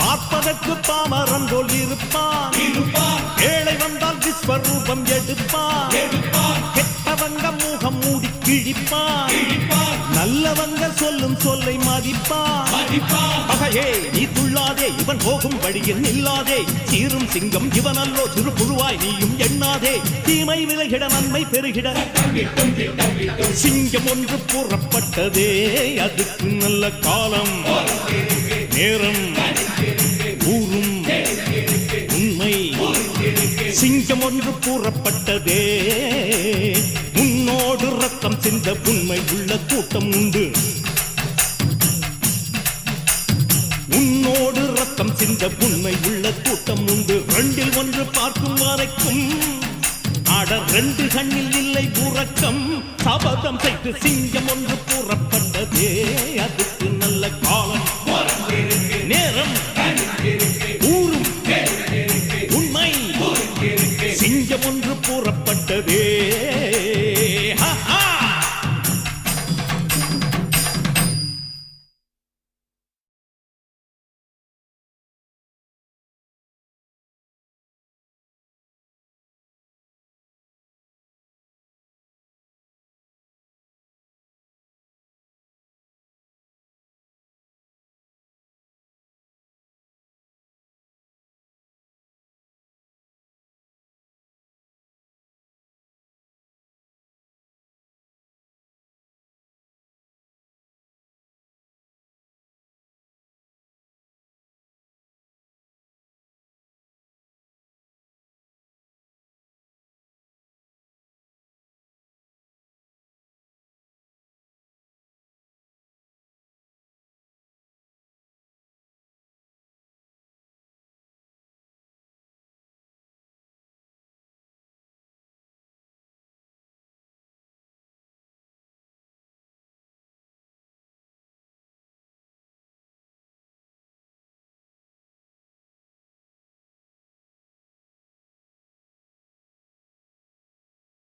பார்ப்பதற்கு பாமரன் போல் இருப்பான், ஏழை வந்தால் விஸ்வரூபம் எடுப்பான், கெட்டவங்க முகம் மூடி கிழிப்பான், நல்லவங்க சொல்லும் சொல்லை மதிப்பான். பகையே நீ துள்ளாதே, இவன் போகும் வழியில் நில்லாதே, சீரும் சிங்கம் இவன் அல்லோ, சிறு புழுவாய் நீயும் எண்ணாதே, தீமை விலகிட நன்மை பெருகிட சிங்கம் ஒன்று கூறப்பட்டதே, அதுக்கு நல்ல காலம் நேரம் ஊரும் உண்மை. சிங்கம் ஒன்று கூறப்பட்டதே, உன்னோடு ரத்தம் சிந்த உண்மை உள்ள கூட்டம் உண்டு, உன்னோடு ரத்தம் சிந்த உண்மை உள்ள கூட்டம் உண்டு. ரெண்டில் ஒன்று பார்க்கும் வரைக்கும் ஆட ரெண்டு கண்ணில் இல்லை உறக்கம், சபதம் செய்து சிங்கம் ஒன்று கூறப்பட்டதே, அதுக்கு நல்ல